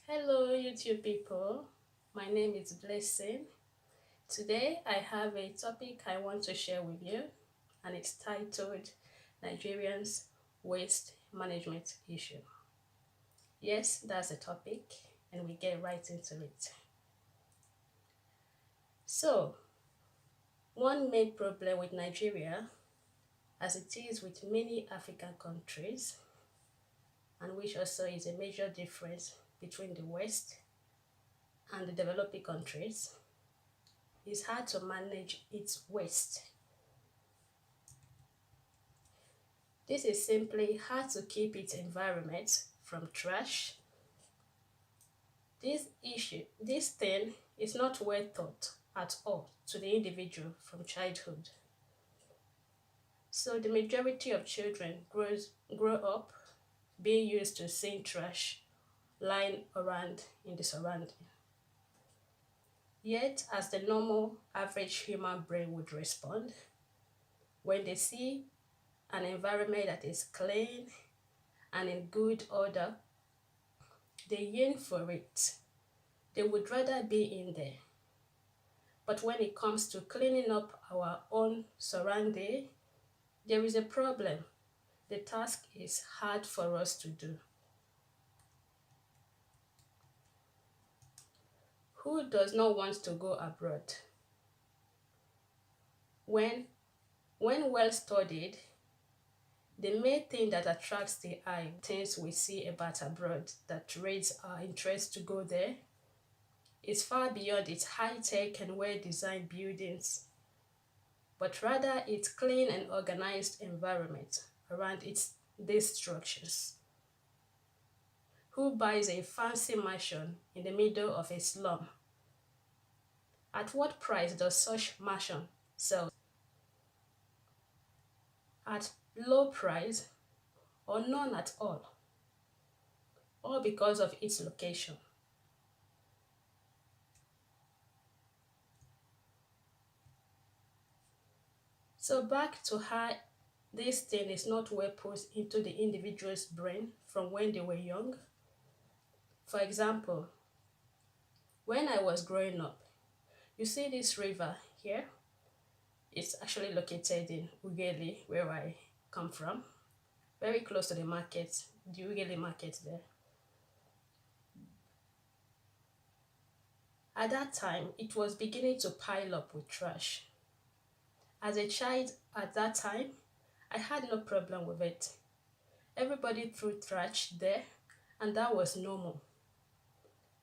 Hello, YouTube people. My name is Blessing. Today I have a topic I want to share with you, and it's titled Nigerians' Waste Management Issue. Yes, that's the topic, and we get right into it. So, one main problem with Nigeria, as it is with many African countries, and which also is a major difference between the West and the developing countries, is hard to manage its waste. This is simply how to keep its environment from trash. This thing is not well taught at all to the individual from childhood. So the majority of children grow up being used to seeing trash lying around in the surrounding. Yet, as the normal average human brain would respond, when they see an environment that is clean and in good order, they yearn for it. They would rather be in there. But when it comes to cleaning up our own surrounding, there is a problem. The task is hard for us to do. Who does not want to go abroad? When well studied, the main thing that attracts the eye, things we see about abroad that raise our interest to go there, is far beyond its high-tech and well-designed buildings, but rather its clean and organized environment around these structures. Who buys a fancy mansion in the middle of a slum? At what price does such mansion sell? At low price or none at all because of its location. So back to how this thing is not well put into the individual's brain from when they were young. For example, when I was growing up, you see this river here? It's actually located in Ugeli, where I come from, very close to the market, the Ugeli market there. At that time, it was beginning to pile up with trash. As a child at that time, I had no problem with it. Everybody threw trash there, and that was normal.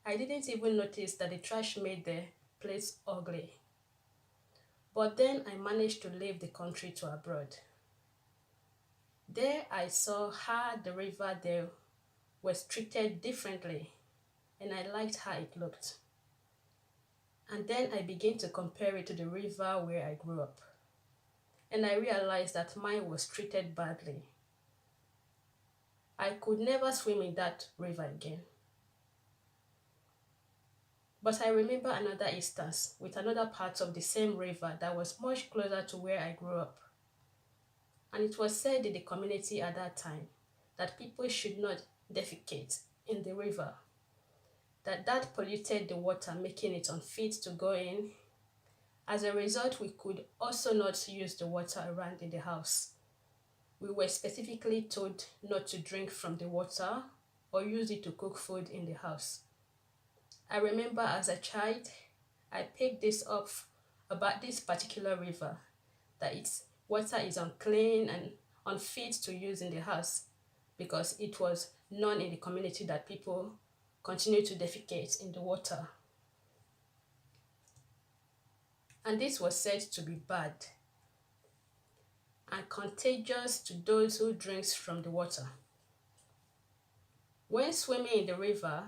I didn't even notice that the trash made the place ugly. But then I managed to leave the country to abroad. There I saw how the river there was treated differently, and I liked how it looked. And then I began to compare it to the river where I grew up. And I realized that mine was treated badly. I could never swim in that river again. But I remember another instance with another part of the same river that was much closer to where I grew up. And it was said in the community at that time that people should not defecate in the river, that polluted the water, making it unfit to go in. As a result, we could also not use the water around in the house. We were specifically told not to drink from the water or use it to cook food in the house. I remember as a child, I picked this up about this particular river, that its water is unclean and unfit to use in the house because it was known in the community that people continue to defecate in the water. And this was said to be bad and contagious to those who drink from the water. When swimming in the river,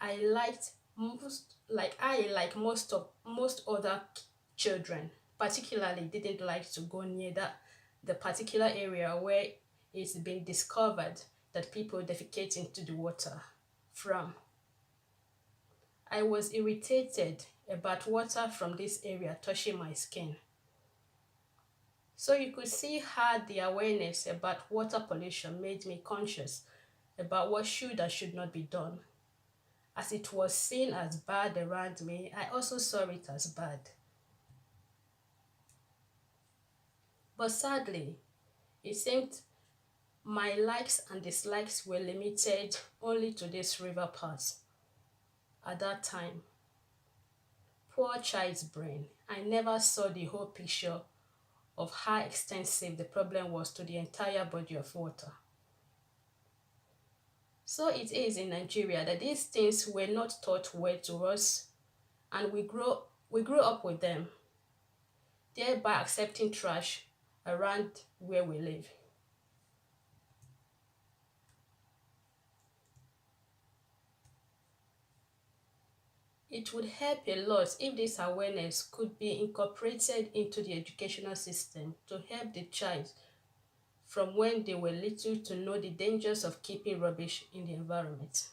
I like most other children, particularly didn't like to go near the particular area where it's been discovered that people defecate into the water from. I was irritated about water from this area touching my skin. So you could see how the awareness about water pollution made me conscious about what should and should not be done. As it was seen as bad around me, I also saw it as bad. But sadly, it seemed my likes and dislikes were limited only to this river part. At that time, poor child's brain, I never saw the whole picture of how extensive the problem was to the entire body of water. So it is in Nigeria that these things were not taught well to us, and we grew up with them, thereby accepting trash around where we live. It would help a lot if this awareness could be incorporated into the educational system to help the child from when they were little to know the dangers of keeping rubbish in the environment.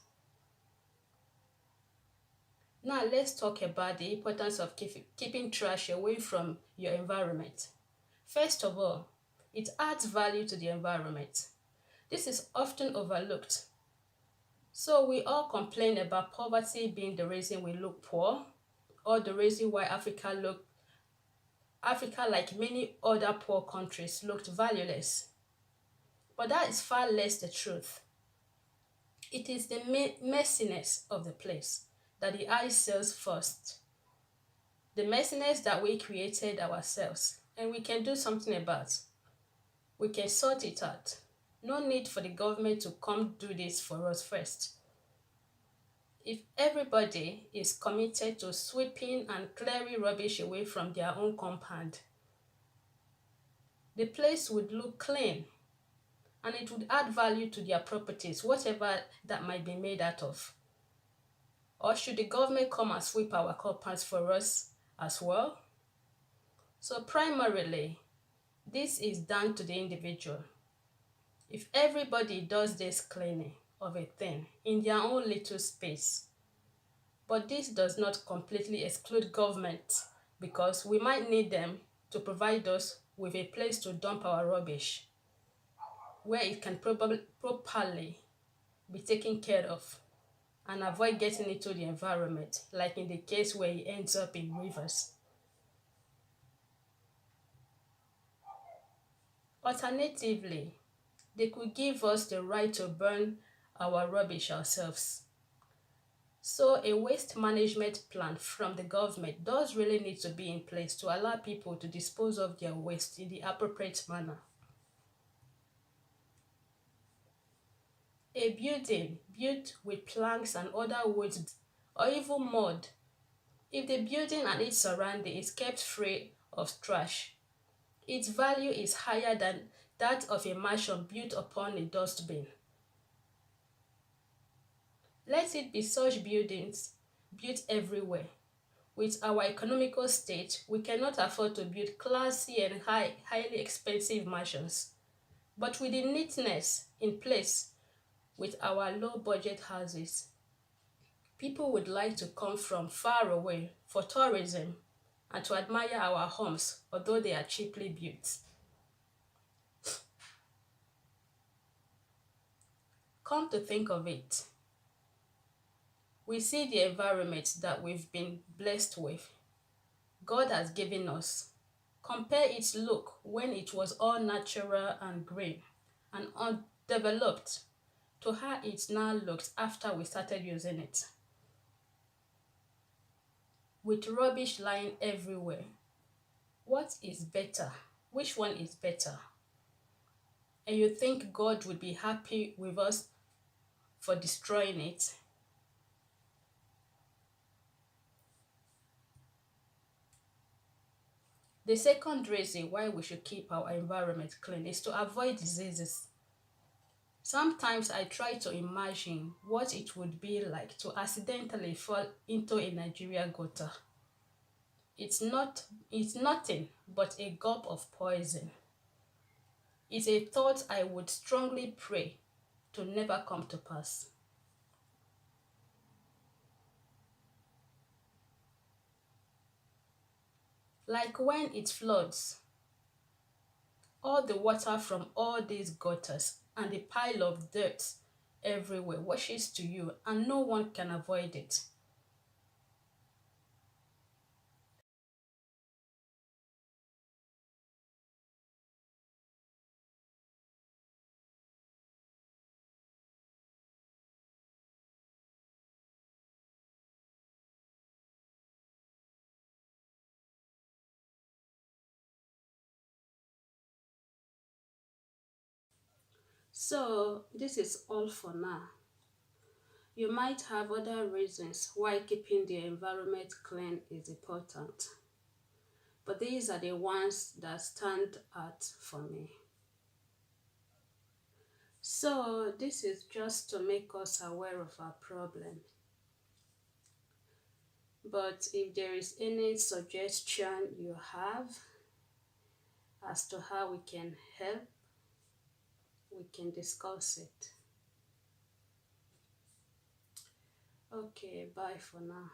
Now let's talk about the importance of keeping trash away from your environment. First of all, it adds value to the environment. This is often overlooked. So we all complain about poverty being the reason we look poor, or the reason why Africa, like many other poor countries, looked valueless. But that is far less the truth. It is the messiness of the place that the eye sees first. The messiness that we created ourselves, and we can do something about. We can sort it out. No need for the government to come do this for us first. If everybody is committed to sweeping and clearing rubbish away from their own compound, the place would look clean and it would add value to their properties, whatever that might be made out of. Or should the government come and sweep our compounds for us as well? So primarily, this is down to the individual. If everybody does this cleaning of a thing in their own little space, but this does not completely exclude government, because we might need them to provide us with a place to dump our rubbish where it can properly be taken care of and avoid getting into the environment, like in the case where it ends up in rivers. Alternatively, they could give us the right to burn our rubbish ourselves. So a waste management plan from the government does really need to be in place to allow people to dispose of their waste in the appropriate manner. A building built with planks and other woods or even mud, if the building and its surrounding is kept free of trash, its value is higher than that of a mansion built upon a dustbin. Let it be such buildings built everywhere. With our economical state, we cannot afford to build classy and highly expensive mansions. But with the neatness in place with our low budget houses, people would like to come from far away for tourism and to admire our homes, although they are cheaply built. Come to think of it, we see the environment that we've been blessed with, God has given us. Compare its look when it was all natural and green and undeveloped to how it now looks after we started using it. With rubbish lying everywhere, what is better? Which one is better? And you think God would be happy with us for destroying it? The second reason why we should keep our environment clean is to avoid diseases. Sometimes I try to imagine what it would be like to accidentally fall into a Nigeria gutter. It's nothing but a gulp of poison. It's a thought I would strongly pray to never come to pass. Like when it floods, all the water from all these gutters and the pile of dirt everywhere, washes to you, and no one can avoid it. So, this is all for now. You might have other reasons why keeping the environment clean is important, but these are the ones that stand out for me. So, this is just to make us aware of our problem. But if there is any suggestion you have as to how we can help, we can discuss it. Okay, bye for now.